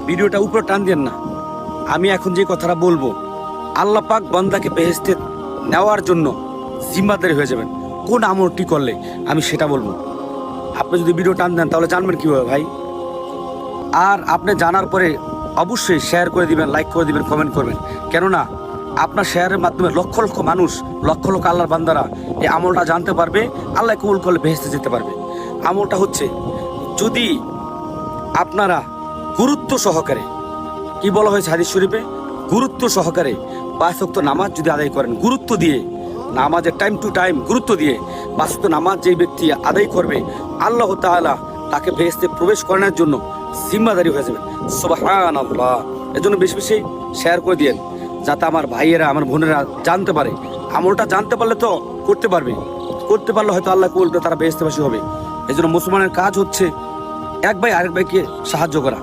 ভিডিওটা উপরে টান দেন না। আমি এখন যে কথাটা বলবো, আল্লাহ পাক বান্দাকে বেহেশতে নেওয়ার জন্য জিম্মাদারি হয়ে যাবেন। কোন আমলটি করলে আমি সেটা বলবো। আপনি যদি ভিডিও টান দেন তাহলে জানবেন কীভাবে ভাই। আর আপনি জানার পরে অবশ্যই শেয়ার করে দিবেন, লাইক করে দিবেন, কমেন্ট করবেন। কেননা আপনার শেয়ারের মাধ্যমে লক্ষ লক্ষ মানুষ, লক্ষ লক্ষ আল্লাহর বান্দারা এই আমলটা জানতে পারবে, আল্লাহ কবুল করলে বেহেশতে যেতে পারবে। আমলটা হচ্ছে, যদি আপনারা গুরুত্ব সহকারে, কি বলা হয়েছে হাদিস শরীফে, গুরুত্ব সহকারে 5 ওয়াক্ত নামাজ যদি আদায় করেন, গুরুত্ব দিয়ে নামাজের টাইম টু টাইম গুরুত্ব দিয়ে 5 ওয়াক্ত নামাজ যেই ব্যক্তি আদায় করবে, আল্লাহ তাআলা তাকে বেহেশতে প্রবেশ করানোর জন্য জিম্মাদারি হয়ে যাবেন। সুবহানাল্লাহ। এর জন্য বেশি বেশি শেয়ার করে দিয়েন, যাতে আমার ভাইয়েরা, আমার বোনেরা জানতে পারে। আমলটা জানতে পারলে তো করতে পারবে, করতে পারলে হয়তো আল্লাহ কবুল করে তারা বেহেশতেবাসী হবে। এই জন্য মুসলমানের কাজ হচ্ছে এক ভাই আরেক ভাইকে সাহায্য করা।